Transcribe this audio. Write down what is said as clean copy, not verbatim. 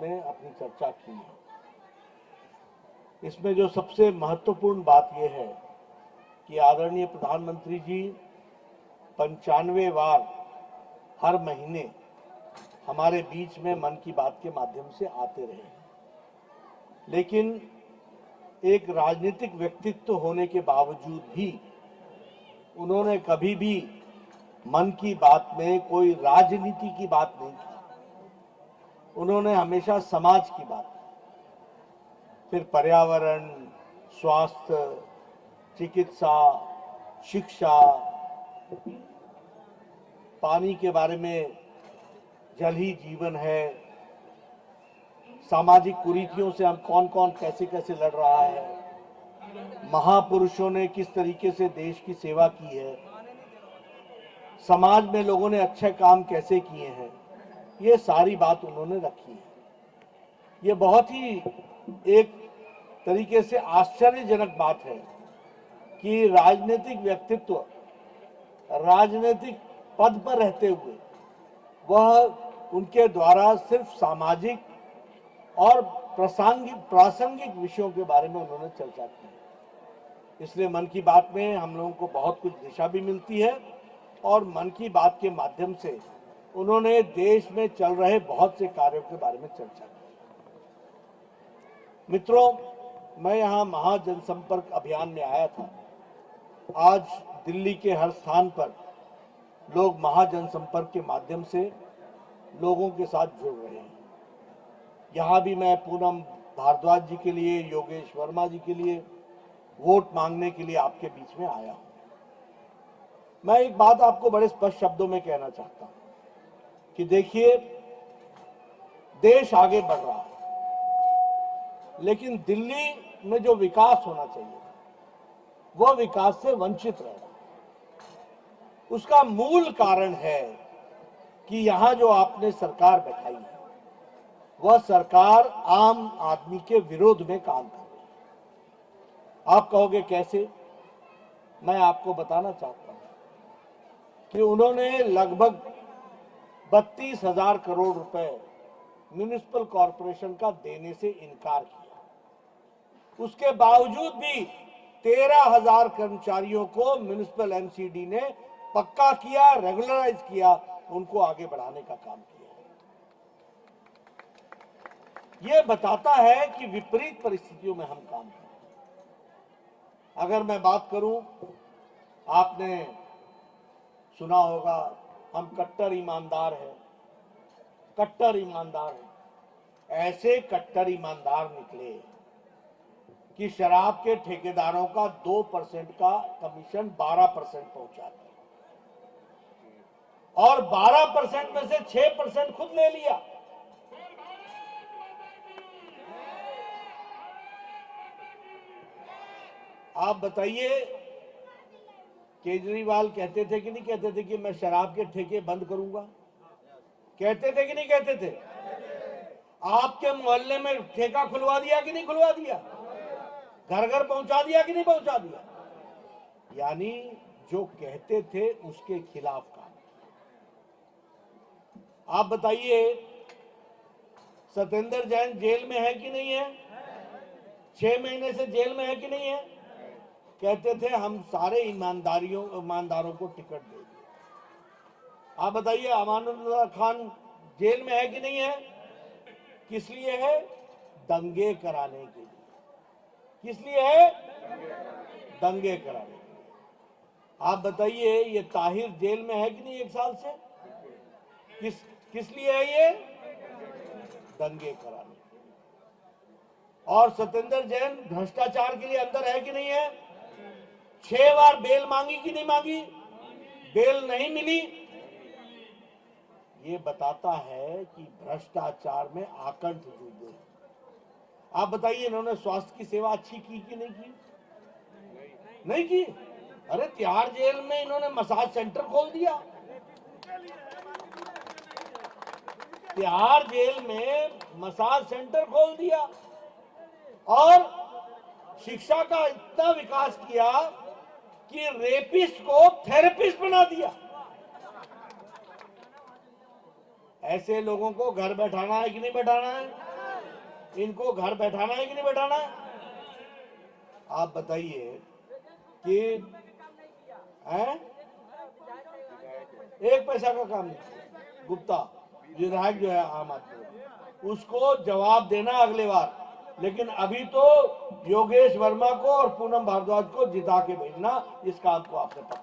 में अपनी चर्चा की। इसमें जो सबसे महत्वपूर्ण बात यह है कि आदरणीय प्रधानमंत्री जी 95 बार हर महीने हमारे बीच में मन की बात के माध्यम से आते रहे, लेकिन एक राजनीतिक व्यक्तित्व होने के बावजूद भी उन्होंने कभी भी मन की बात में कोई राजनीति की बात नहीं की। उन्होंने हमेशा समाज की बात की, फिर पर्यावरण, स्वास्थ्य, चिकित्सा, शिक्षा, पानी के बारे में, जल ही जीवन है, सामाजिक कुरीतियों से हम कौन कौन कैसे कैसे लड़ रहा है, महापुरुषों ने किस तरीके से देश की सेवा की है, समाज में लोगों ने अच्छे काम कैसे किए हैं, ये सारी बात उन्होंने रखी है। ये बहुत ही एक तरीके से आश्चर्यजनक बात है कि राजनीतिक व्यक्तित्व राजनीतिक पद पर रहते हुए वह उनके द्वारा सिर्फ सामाजिक और प्रासंगिक विषयों के बारे में उन्होंने चर्चा की। इसलिए मन की बात में हम लोगों को बहुत कुछ दिशा भी मिलती है और मन की बात के माध्यम से उन्होंने देश में चल रहे बहुत से कार्यों के बारे में चर्चा की। मित्रों, मैं यहाँ महाजनसंपर्क अभियान में आया था। आज दिल्ली के हर स्थान पर लोग महाजनसंपर्क के माध्यम से लोगों के साथ जुड़ रहे हैं। यहाँ भी मैं पूनम भारद्वाज जी के लिए, योगेश वर्मा जी के लिए वोट मांगने के लिए आपके बीच में आया हूं। मैं एक बात आपको बड़े स्पष्ट शब्दों में कहना चाहता हूं कि देखिए, देश आगे बढ़ रहा है, लेकिन दिल्ली में जो विकास होना चाहिए वह विकास से वंचित रह रहा है। उसका मूल कारण है कि यहां जो आपने सरकार बैठाई है वह सरकार आम आदमी के विरोध में काम कर रही है। आप कहोगे कैसे? मैं आपको बताना चाहता हूं कि उन्होंने लगभग 32,000 करोड़ रुपए म्युनिसिपल कॉरपोरेशन का देने से इनकार किया। उसके बावजूद भी 13,000 कर्मचारियों को म्युनिसिपल एमसीडी ने पक्का किया, रेगुलराइज किया, उनको आगे बढ़ाने का काम किया। यह बताता है कि विपरीत परिस्थितियों में हम काम कर रहे हैं। अगर मैं बात करूं, आपने सुना होगा हम कट्टर ईमानदार हैं, कट्टर ईमानदार हैं। ऐसे कट्टर ईमानदार निकले कि शराब के ठेकेदारों का 2% का कमीशन 12% पहुंचा दिया और 12% में से 6% खुद ले लिया। आप बताइए, केजरीवाल कहते थे कि नहीं कहते थे कि मैं शराब के ठेके बंद करूंगा? कहते थे कि नहीं कहते थे? आपके मोहल्ले में ठेका खुलवा दिया कि नहीं खुलवा दिया? घर घर पहुंचा दिया कि नहीं पहुंचा दिया? यानी जो कहते थे उसके खिलाफ काम। आप बताइए, सत्येंद्र जैन जेल में है कि नहीं है? 6 महीने से जेल में है कि नहीं है? कहते थे हम सारे ईमानदारों को टिकट देंगे। आप बताइए, अमानुल्लाह खान जेल में है कि नहीं है? किस लिए है? दंगे कराने के लिए। किस लिए है? दंगे कराने के लिए। आप बताइए, ये ताहिर जेल में है कि नहीं 1 साल से? किस लिए है ये? दंगे कराने। और सत्येंद्र जैन भ्रष्टाचार के लिए अंदर है कि नहीं है? 6 बार बेल मांगी कि नहीं मांगी? बेल नहीं मिली। ये बताता है कि भ्रष्टाचार में आकंठ जुड़ गए। आप बताइए, इन्होंने स्वास्थ्य की सेवा अच्छी की कि नहीं की? नहीं की। अरे तिहाड़ जेल में इन्होंने मसाज सेंटर खोल दिया। तिहाड़ जेल में मसाज सेंटर खोल दिया और शिक्षा का इतना विकास किया कि रेपिस्ट को थेरेपिस्ट बना दिया। ऐसे लोगों को घर बैठाना है कि नहीं बैठाना है? इनको घर बैठाना है कि नहीं बैठाना है? आप बताइए कि हैं? एक पैसा का काम नहीं किया। गुप्ता विधायक जो है आम आदमी, उसको जवाब देना अगले बार। लेकिन अभी तो योगेश वर्मा को और पूनम भारद्वाज को जिता के भेजना, इस काम को आपने